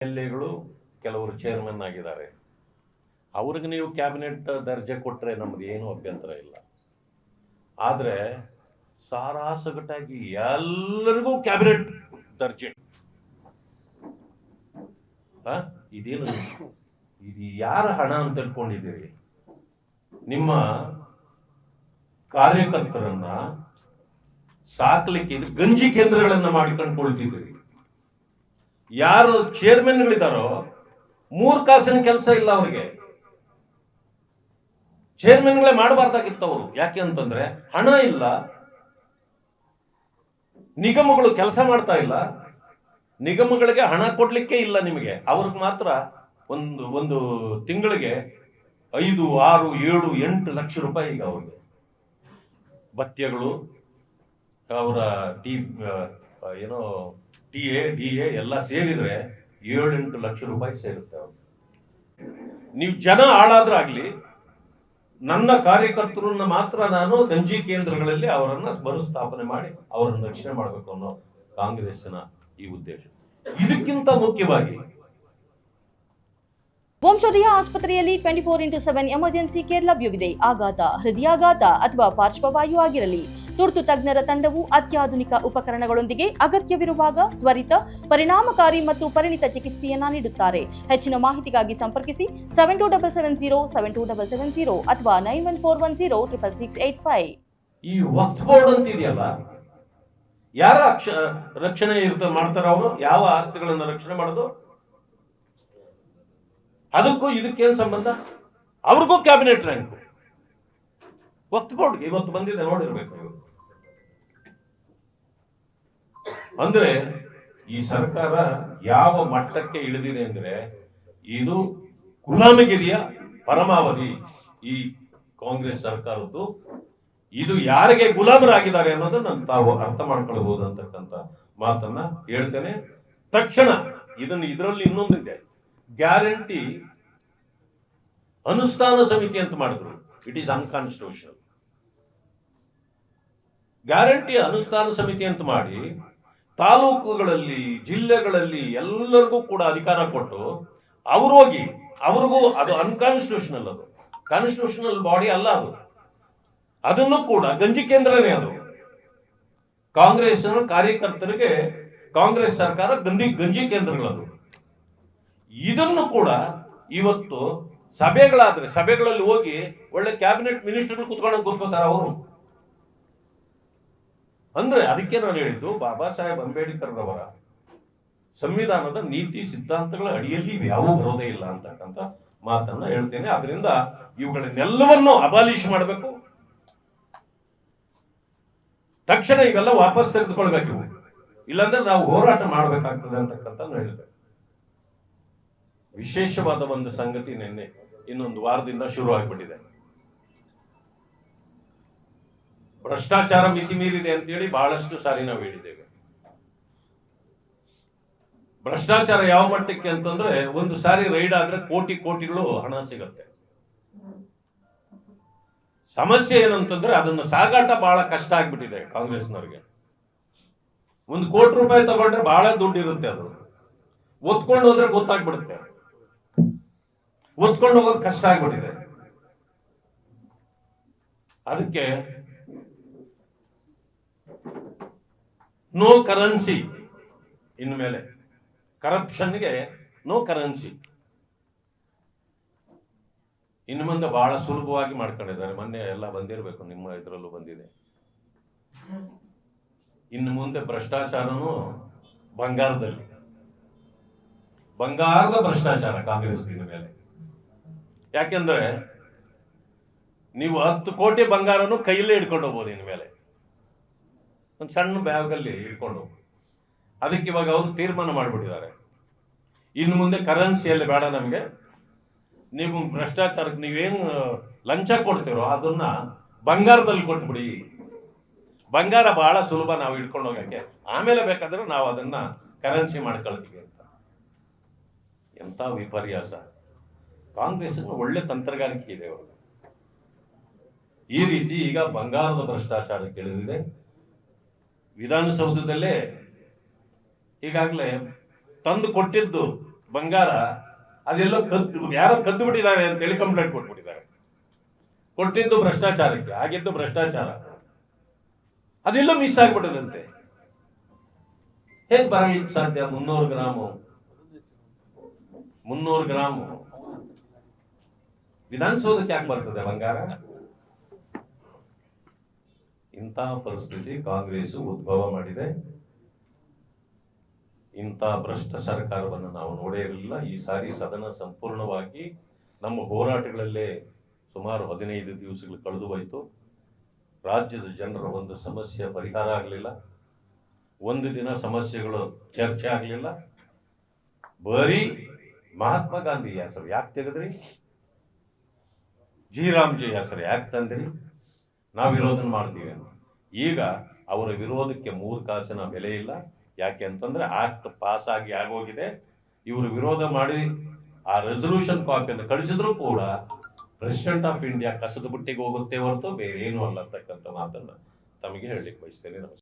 ಎಲ್ಎಗಳು ಕೆಲವರು ಚೇರ್ಮನ್ ಆಗಿದ್ದಾರೆ. ಅವ್ರಿಗೆ ನೀವು ಕ್ಯಾಬಿನೆಟ್ ದರ್ಜೆ ಕೊಟ್ಟರೆ ನಮ್ದು ಏನು ಅಭ್ಯಂತರ ಇಲ್ಲ. ಆದರೆ ಸಾರಾಸಗಟಾಗಿ ಎಲ್ಲರಿಗೂ ಕ್ಯಾಬಿನೆಟ್ ದರ್ಜೆ ಇದೇನು? ಇದು ಯಾರ ಹಣ ಅಂತ ತಿಳ್ಕೊಂಡಿದ್ದೀರಿ? ನಿಮ್ಮ ಕಾರ್ಯಕರ್ತರನ್ನ ಸಾಕ್ಲಿಕ್ಕೆ ಇದು ಗಂಜಿ ಕೇಂದ್ರಗಳನ್ನ ಮಾಡಿಕೊಂಡ್ಕೊಳ್ತಿದ್ದೀರಿ. ಯಾರು ಚೇರ್ಮನ್ಗಳಿದಾರೋ 3 ಕಾಸಿನ ಕೆಲಸ ಇಲ್ಲ ಅವ್ರಿಗೆ. ಚೇರ್ಮನ್ಗಳೇ ಮಾಡಬಾರ್ದಾಗಿತ್ತು ಅವರು. ಯಾಕೆ ಅಂತಂದ್ರೆ ಹಣ ಇಲ್ಲ, ನಿಗಮಗಳು ಕೆಲಸ ಮಾಡ್ತಾ ಇಲ್ಲ, ನಿಗಮಗಳಿಗೆ ಹಣ ಕೊಡ್ಲಿಕ್ಕೆ ಇಲ್ಲ ನಿಮಗೆ. ಅವ್ರಿಗೆ ಮಾತ್ರ ಒಂದು ತಿಂಗಳಿಗೆ 5, 6, 7, 8 ಲಕ್ಷ ರೂಪಾಯಿ ಈಗ ಅವ್ರಿಗೆ ಭತ್ಯಗಳು, ಅವರ TA ಎಲ್ಲ ಸೇರಿದ್ರೆ 7-8 ಲಕ್ಷ ರೂಪಾಯಿ ಸೇರುತ್ತೆ ಅವ್ರಿಗೆ. ನೀವು ಜನ ಹಾಳಾದ್ರಾಗ್ಲಿ, ನನ್ನ ಕಾರ್ಯಕರ್ತರನ್ನ ಮಾತ್ರ ನಾನು ಗಂಜಿ ಕೇಂದ್ರಗಳಲ್ಲಿ ಅವರನ್ನ ಮರುಸ್ಥಾಪನೆ ಮಾಡಿ ಅವರನ್ನು ರಕ್ಷಣೆ ಮಾಡಬೇಕು ಅನ್ನೋ ಕಾಂಗ್ರೆಸ್ಸಿನ ಈ ಉದ್ದೇಶ. ಇದಕ್ಕಿಂತ ಮುಖ್ಯವಾಗಿ ವಂಶೋದಯ ಆಸ್ಪತ್ರೆಯಲ್ಲಿ 24x7 ಎಮರ್ಜೆನ್ಸಿ ಕೇರ್ ಲಭ್ಯವಿದೆ. ಆಘಾತ, ಹೃದಯಾಘಾತ ಅಥವಾ ಪಾರ್ಶ್ವವಾಯು ಆಗಿರಲಿ, ತುರ್ತು ತಜ್ಞರ ತಂಡವು ಅತ್ಯಾಧುನಿಕ ಉಪಕರಣಗಳೊಂದಿಗೆ ಅಗತ್ಯವಿರುವಾಗ ತ್ವರಿತ, ಪರಿಣಾಮಕಾರಿ ಮತ್ತು ಪರಿಣಿತ ಚಿಕಿತ್ಸೆಯನ್ನ ನೀಡುತ್ತಾರೆ. ಹೆಚ್ಚಿನ ಮಾಹಿತಿಗಾಗಿ ಸಂಪರ್ಕಿಸಿ 7270 ಅಥವಾ 9141066685. ಈ ವಕ್ಫ್ ಬೋರ್ಡ್ ಅಂತ ಇದೆಯಲ್ಲ, ಯಾರ ರಕ್ಷಣೆ ಮಾಡ್ತಾರ ಅವರು? ಯಾವ ಆಸ್ತಿಗಳನ್ನ ರಕ್ಷಣೆ ಮಾಡೋದು? ಅದಕ್ಕೂ ಇದಕ್ಕೇನು ಸಂಬಂಧ? ಅವ್ರಿಗೂ ಕ್ಯಾಬಿನೆಟ್ ರ್ಯಾಂಕ್. ವಕ್ಫ್ ಬೋರ್ಡ್ಗೆ ಇವತ್ತು ಬಂದಿದೆ, ನೋಡಿರ್ಬೇಕು ನೀವು. ಅಂದ್ರೆ ಈ ಸರ್ಕಾರ ಯಾವ ಮಟ್ಟಕ್ಕೆ ಇಳಿದಿದೆ ಅಂದ್ರೆ, ಇದು ಗುಲಾಮಗಿರಿಯ ಪರಮಾವಧಿ ಈ ಕಾಂಗ್ರೆಸ್ ಸರ್ಕಾರದ್ದು. ಇದು ಯಾರಿಗೆ ಗುಲಾಮರಾಗಿದ್ದಾರೆ ಅನ್ನೋದನ್ನ ತಾವು ಅರ್ಥ ಮಾಡ್ಕೊಳ್ಬಹುದು ಅಂತಕ್ಕಂಥ ಮಾತನ್ನ ಹೇಳ್ತೇನೆ. ತಕ್ಷಣ ಇದರಲ್ಲಿ ಇನ್ನೊಂದಿದೆ, ಗ್ಯಾರಂಟಿ ಅನುಷ್ಠಾನ ಸಮಿತಿ ಅಂತ ಮಾಡಿದ್ರು. It is unconstitutional. ಗ್ಯಾರಂಟಿ ಅನುಷ್ಠಾನ ಸಮಿತಿ ಅಂತ ಮಾಡಿ ತಾಲೂಕುಗಳಲ್ಲಿ, ಜಿಲ್ಲೆಗಳಲ್ಲಿ ಎಲ್ಲರಿಗೂ ಕೂಡ ಅಧಿಕಾರ ಕೊಟ್ಟು ಅವ್ರಿಗೂ ಅದು ಅನ್ಕಾನ್ಸ್ಟಿಟ್ಯೂಷನಲ್, ಅದು ಕಾನ್ಸ್ಟಿಟ್ಯೂಷನಲ್ ಬಾಡಿ ಅಲ್ಲ. ಅದನ್ನು ಕೂಡ ಗಂಜಿ ಕೇಂದ್ರನೇ ಅದು. ಕಾಂಗ್ರೆಸ್ ಕಾರ್ಯಕರ್ತರಿಗೆ ಕಾಂಗ್ರೆಸ್ ಸರ್ಕಾರ ಗಂಜಿ ಕೇಂದ್ರಗಳದು. ಇದನ್ನು ಕೂಡ ಇವತ್ತು ಸಭೆಗಳಲ್ಲಿ ಹೋಗಿ ಒಳ್ಳೆ ಕ್ಯಾಬಿನೆಟ್ ಮಿನಿಸ್ಟರ್ ಕೂತ್ಕೊಂಡು ಕೂತ್ಕೋತಾರ ಅವರು. ಅಂದ್ರೆ ಅದಕ್ಕೆ ನಾನು ಹೇಳಿದ್ದು, ಬಾಬಾ ಸಾಹೇಬ್ ಅಂಬೇಡ್ಕರ್ ರವರ ಸಂವಿಧಾನದ ನೀತಿ ಸಿದ್ಧಾಂತಗಳ ಅಡಿಯಲ್ಲಿ ಯಾವ ಬರೋದೇ ಇಲ್ಲ ಅಂತಕ್ಕಂಥ ಮಾತನ್ನ ಹೇಳ್ತೇನೆ. ಅದರಿಂದ ಇವುಗಳನ್ನೆಲ್ಲವನ್ನು ಅಬಾಲಿಷ್ ಮಾಡಬೇಕು. ತಕ್ಷಣ ಇವೆಲ್ಲ ವಾಪಸ್ ತೆಗೆದುಕೊಳ್ಬೇಕು. ಇಲ್ಲಾಂದ್ರೆ ನಾವು ಹೋರಾಟ ಮಾಡಬೇಕಾಗ್ತದೆ ಅಂತಕ್ಕಂಥ ಹೇಳಿದೆ. ವಿಶೇಷವಾದ ಒಂದು ಸಂಗತಿ ನಿನ್ನೆ ಇನ್ನೊಂದು ವಾರದಿಂದ ಶುರು ಆಗ್ಬಿಟ್ಟಿದೆ. ಭ್ರಷ್ಟಾಚಾರ ಮಿತಿ ಮೀರಿದೆ ಅಂತೇಳಿ ಬಹಳಷ್ಟು ಸಾರಿ ನಾವು ಹೇಳಿದ್ದೇವೆ. ಭ್ರಷ್ಟಾಚಾರ ಯಾವ ಮಟ್ಟಕ್ಕೆ ಅಂತಂದ್ರೆ, ಒಂದು ಸಾರಿ ರೈಡ್ ಆದ್ರೆ ಕೋಟಿಗಳು ಹಣ ಸಿಗತ್ತೆ. ಸಮಸ್ಯೆ ಏನಂತಂದ್ರೆ ಅದನ್ನ ಸಾಗಾಟ ಬಹಳ ಕಷ್ಟ ಆಗ್ಬಿಟ್ಟಿದೆ ಕಾಂಗ್ರೆಸ್ನವ್ರಿಗೆ. 1 ಕೋಟಿ ರೂಪಾಯಿ ತಗೊಂಡ್ರೆ ಬಹಳ ದುಡ್ಡು ಇರುತ್ತೆ. ಅದು ಒತ್ಕೊಂಡು ಹೋದ್ರೆ ಗೊತ್ತಾಗ್ಬಿಡುತ್ತೆ. ಒತ್ಕೊಂಡು ಹೋಗೋದು ಕಷ್ಟ ಆಗ್ಬಿಟ್ಟಿದೆ. ಅದಕ್ಕೆ ನೋ ಕರೆನ್ಸಿ. ಇನ್ಮೇಲೆ ಕರಪ್ಷನ್ಗೆ ನೋ ಕರೆನ್ಸಿ. ಇನ್ನು ಮುಂದೆ ಬಹಳ ಸುಲಭವಾಗಿ ಮಾಡ್ಕೊಂಡಿದ್ದಾರೆ. ಮೊನ್ನೆ ಎಲ್ಲ ಬಂದಿರಬೇಕು, ನಿಮ್ಮ ಇದರಲ್ಲೂ ಬಂದಿದೆ. ಇನ್ನು ಮುಂದೆ ಭ್ರಷ್ಟಾಚಾರನು ಬಂಗಾರದ ಭ್ರಷ್ಟಾಚಾರ ಕಾಂಗ್ರೆಸ್ ಮೇಲೆ. ಯಾಕೆಂದ್ರೆ ನೀವು 10 ಕೋಟಿ ಬಂಗಾರನು ಕೈಯಲ್ಲೇ ಇಟ್ಕೊಂಡು ಹೋಗ್ಬೋದು. ಇನ್ಮೇಲೆ ಒಂದು ಸಣ್ಣ ಬ್ಯಾಗಲ್ಲಿ ಇಟ್ಕೊಂಡು. ಅದಕ್ಕೆ ಇವಾಗ ಅವರು ತೀರ್ಮಾನ ಮಾಡಿಬಿಟ್ಟಿದ್ದಾರೆ, ಇನ್ನು ಮುಂದೆ ಕರೆನ್ಸಿಯಲ್ಲಿ ಬೇಡ ನಮಗೆ. ನೀವು ಭ್ರಷ್ಟಾಚಾರಕ್ಕೆ ನೀವೇನು ಲಂಚ ಕೊಡ್ತೀರೋ ಅದನ್ನ ಬಂಗಾರದಲ್ಲಿ ಕೊಟ್ಬಿಡಿ. ಬಂಗಾರ ಬಹಳ ಸುಲಭ ನಾವು ಇಟ್ಕೊಂಡು ಹೋಗಕ್ಕೆ. ಆಮೇಲೆ ಬೇಕಾದ್ರೆ ನಾವು ಅದನ್ನ ಕರೆನ್ಸಿ ಮಾಡ್ಕೊಳ್ತೀವಿ ಅಂತ. ಎಂತ ವಿಪರ್ಯಾಸ! ಕಾಂಗ್ರೆಸ್ ಒಳ್ಳೆ ತಂತ್ರಗಾರಿಕೆ ಇದೆ ಅವರು. ಈ ರೀತಿ ಈಗ ಬಂಗಾರದ ಭ್ರಷ್ಟಾಚಾರಕ್ಕೆ ಇಳಿದಿದೆ. ವಿಧಾನಸೌಧದಲ್ಲೇ ಈಗಾಗಲೇ ತಂದು ಕೊಟ್ಟಿದ್ದು ಬಂಗಾರ ಅದೆಲ್ಲೋ ಯಾರೋ ಕದ್ದು ಬಿಟ್ಟಿದ್ದಾರೆ ಅಂತ ಹೇಳಿ ಕಂಪ್ಲೇಂಟ್ ಕೊಟ್ಬಿಟ್ಟಿದ್ದಾರೆ. ಕೊಟ್ಟಿದ್ದು ಭ್ರಷ್ಟಾಚಾರಕ್ಕೆ, ಆಗಿದ್ದು ಭ್ರಷ್ಟಾಚಾರ, ಅದೆಲ್ಲೋ ಮಿಸ್ ಆಗ್ಬಿಟ್ಟದಂತೆ. ಹೇಗ್ ಬರಲಿಕ್ಕೆ ಸಾಧ್ಯ? 300 ಗ್ರಾಮು ವಿಧಾನಸೌಧಕ್ಕೆ ಯಾಕೆ ಬರ್ತದೆ ಬಂಗಾರ? ಇಂತಹ ಪರಿಸ್ಥಿತಿ ಕಾಂಗ್ರೆಸ್ ಉದ್ಭವ ಮಾಡಿದೆ. ಇಂಥ ಭ್ರಷ್ಟ ಸರ್ಕಾರವನ್ನು ನಾವು ನೋಡೇ ಇರಲಿಲ್ಲ. ಈ ಸಾರಿ ಸದನ ಸಂಪೂರ್ಣವಾಗಿ ನಮ್ಮ ಹೋರಾಟಗಳಲ್ಲೇ ಸುಮಾರು 15 ದಿವಸಗಳು ಕಳೆದು ಹೋಯಿತು. ರಾಜ್ಯದ ಜನರ ಒಂದು ಸಮಸ್ಯೆ ಪರಿಹಾರ ಆಗಲಿಲ್ಲ. ಒಂದು ದಿನ ಸಮಸ್ಯೆಗಳು ಚರ್ಚೆ ಆಗಲಿಲ್ಲ. ಬರೀ ಮಹಾತ್ಮ ಗಾಂಧಿ ಹೆಸರು ಯಾಕೆ ತೆಗೆದ್ರಿ, ಜಿ ರಾಮ್ಜಿ ಹೆಸರು ಯಾಕೆ ತಂದ್ರಿ, ನಾವು ವಿರೋಧ ಮಾಡ್ತೀವಿ ಅಂತ. ಈಗ ಅವರ ವಿರೋಧಕ್ಕೆ 3 ಕಾಸಿನ ಬೆಲೆ ಇಲ್ಲ. ಯಾಕೆ ಅಂತಂದ್ರೆ ಆಕ್ಟ್ ಪಾಸ್ ಆಗಿ ಆಗೋಗಿದೆ. ಇವರು ವಿರೋಧ ಮಾಡಿ ಆ ರೆಸಲ್ಯೂಷನ್ ಕಾಪಿಯನ್ನು ಕಳಿಸಿದ್ರು ಕೂಡ ಪ್ರೆಸಿಡೆಂಟ್ ಆಫ್ ಇಂಡಿಯಾ ಕಸದ ಬುಟ್ಟಿಗೆ ಹೋಗುತ್ತೆ ಹೊರತು ಬೇರೆ ಏನೂ ಅಲ್ಲ ಅಂತಕ್ಕಂಥ ಮಾತನ್ನ ತಮಗೆ ಹೇಳಲಿಕ್ಕೆ ಬಯಸ್ತೇನೆ. ನಮಸ್ಕಾರ.